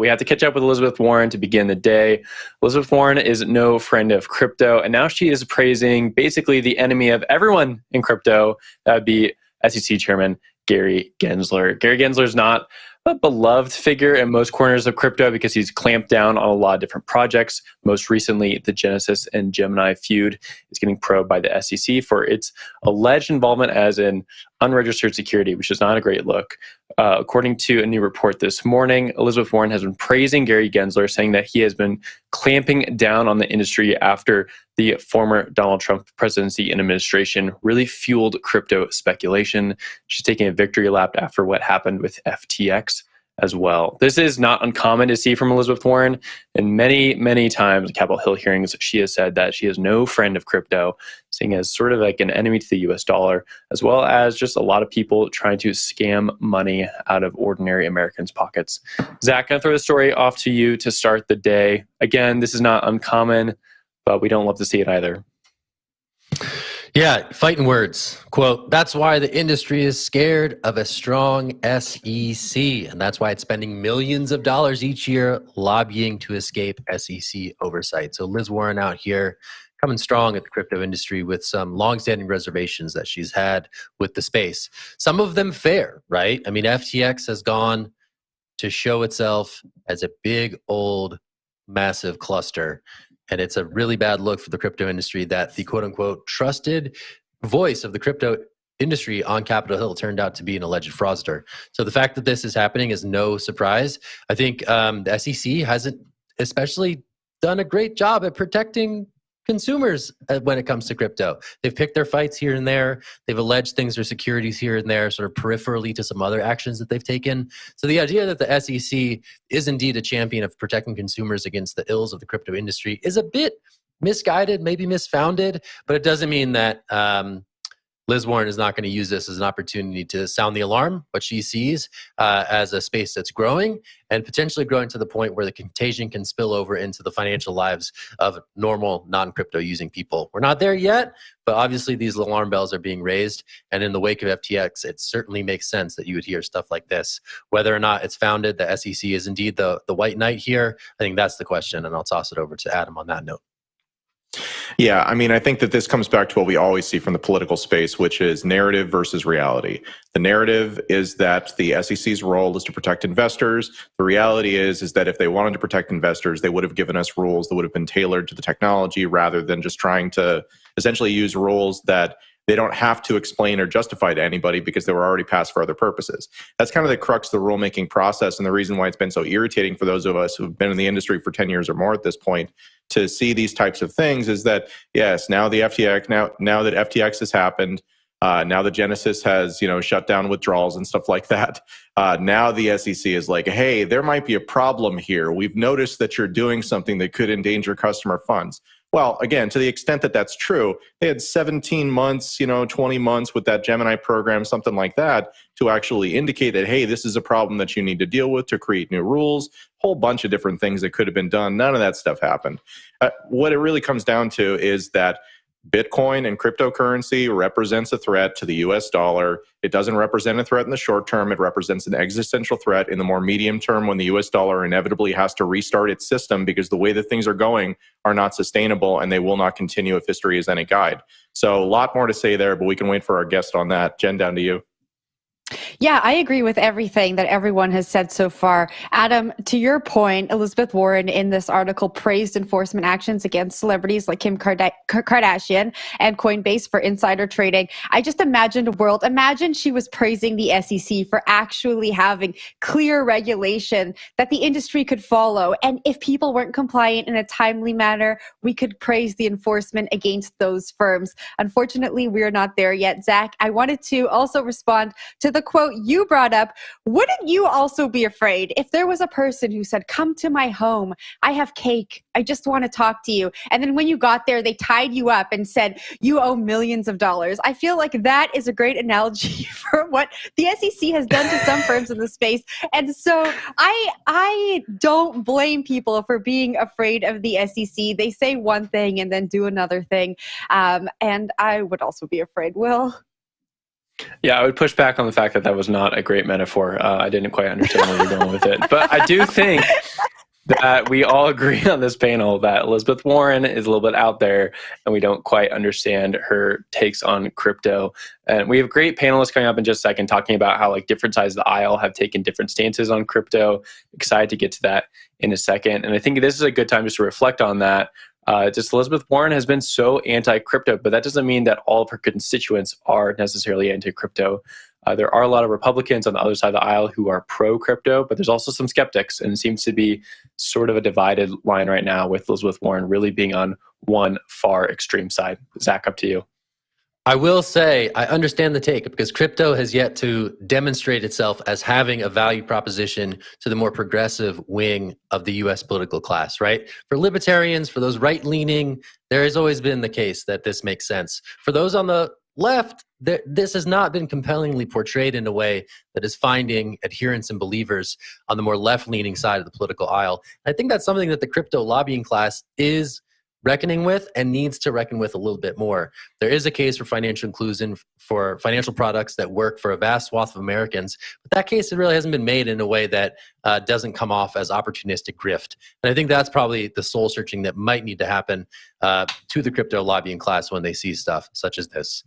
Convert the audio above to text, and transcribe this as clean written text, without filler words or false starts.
we have to catch up with Elizabeth Warren to begin the day. Elizabeth Warren is no friend of crypto, and now she is praising basically the enemy of everyone in crypto. That would be SEC Chairman Gary Gensler. Gary Gensler is not a beloved figure in most corners of crypto because he's clamped down on a lot of different projects. Most recently, the Genesis and Gemini feud is getting probed by the SEC for its alleged involvement as an unregistered security, which is not a great look. According to a new report this morning, Elizabeth Warren has been praising Gary Gensler, saying that he has been clamping down on the industry after the former Donald Trump presidency and administration really fueled crypto speculation. She's taking a victory lap after what happened with FTX as well. This is not uncommon to see from Elizabeth Warren. And many, many times in Capitol Hill hearings, she has said that she is no friend of crypto, seeing as sort of like an enemy to the US dollar, as well as just a lot of people trying to scam money out of ordinary Americans' pockets. Zach, I'm going to throw the story off to you to start the day. Again, this is not uncommon, but we don't love to see it either. Yeah, fighting words. Quote, that's why the industry is scared of a strong SEC. And that's why it's spending millions of dollars each year lobbying to escape SEC oversight. So Liz Warren out here coming strong at the crypto industry with some longstanding reservations that she's had with the space. Some of them fair, right? I mean, FTX has gone to show itself as a big, old, massive cluster. And it's a really bad look for the crypto industry that the quote-unquote trusted voice of the crypto industry on Capitol Hill turned out to be an alleged fraudster. So the fact that this is happening is no surprise. I think the SEC hasn't especially done a great job at protecting consumers when it comes to crypto. They've picked their fights here and there. They've alleged things are securities here and there, sort of peripherally to some other actions that they've taken. So the idea that the SEC is indeed a champion of protecting consumers against the ills of the crypto industry is a bit misguided, maybe misfounded, but it doesn't mean that Liz Warren is not going to use this as an opportunity to sound the alarm, what she sees as a space that's growing and potentially growing to the point where the contagion can spill over into the financial lives of normal non-crypto using people. We're not there yet, but obviously these alarm bells are being raised. And in the wake of FTX, it certainly makes sense that you would hear stuff like this. Whether or not it's founded, the SEC is indeed the white knight here. I think that's the question. And I'll toss it over to Adam on that note. Yeah, I mean, I think that this comes back to what we always see from the political space, which is narrative versus reality. The narrative is that the SEC's role is to protect investors. The reality is that if they wanted to protect investors, they would have given us rules that would have been tailored to the technology rather than just trying to essentially use rules that they don't have to explain or justify to anybody because they were already passed for other purposes. That's kind of the crux of the rulemaking process and the reason why it's been so irritating for those of us who've been in the industry for 10 years or more at this point to see these types of things is that, yes, now the FTX, now that FTX has happened, now the Genesis has, shut down withdrawals and stuff like that. Now the SEC is like, hey, there might be a problem here. We've noticed that you're doing something that could endanger customer funds. Well, again, to the extent that that's true, they had 17 months, 20 months with that Gemini program, something like that, to actually indicate that, hey, this is a problem that you need to deal with, to create new rules, whole bunch of different things that could have been done. None of that stuff happened. What it really comes down to is that Bitcoin and cryptocurrency represents a threat to the US dollar. It doesn't represent a threat in the short term. It represents an existential threat in the more medium term when the US dollar inevitably has to restart its system because the way that things are going are not sustainable and they will not continue if history is any guide. So a lot more to say there, but we can wait for our guest on that. Jen, down to you. Yeah, I agree with everything that everyone has said so far. Adam, to your point, Elizabeth Warren in this article praised enforcement actions against celebrities like Kim Kardashian and Coinbase for insider trading. I just imagined a world. Imagine she was praising the SEC for actually having clear regulation that the industry could follow. And if people weren't compliant in a timely manner, we could praise the enforcement against those firms. Unfortunately, we're not there yet. Zach, I wanted to also respond to the quote you brought up. Wouldn't you also be afraid if there was a person who said, come to my home, I have cake, I just want to talk to you. And then when you got there, they tied you up and said, you owe millions of dollars. I feel like that is a great analogy for what the SEC has done to some firms in the space. And so I don't blame people for being afraid of the SEC. They say one thing and then do another thing. And I would also be afraid, Will. Yeah, I would push back on the fact that that was not a great metaphor. I didn't quite understand where you're going with it. But I do think that we all agree on this panel that Elizabeth Warren is a little bit out there and we don't quite understand her takes on crypto. And we have great panelists coming up in just a second talking about how like different sides of the aisle have taken different stances on crypto. Excited to get to that in a second. And I think this is a good time just to reflect on that. Just Elizabeth Warren has been so anti-crypto, but that doesn't mean that all of her constituents are necessarily anti-crypto. There are a lot of Republicans on the other side of the aisle who are pro-crypto, but there's also some skeptics, and it seems to be sort of a divided line right now with Elizabeth Warren really being on one far extreme side. Zach, up to you. I will say I understand the take because crypto has yet to demonstrate itself as having a value proposition to the more progressive wing of the U.S. political class, right? For libertarians, for those right-leaning, there has always been the case that this makes sense. For those on the left, this has not been compellingly portrayed in a way that is finding adherents and believers on the more left-leaning side of the political aisle. I think that's something that the crypto lobbying class is reckoning with and needs to reckon with a little bit more. There is a case for financial inclusion for financial products that work for a vast swath of Americans, but that case it really hasn't been made in a way that doesn't come off as opportunistic grift. And I think that's probably the soul searching that might need to happen to the crypto lobbying class when they see stuff such as this.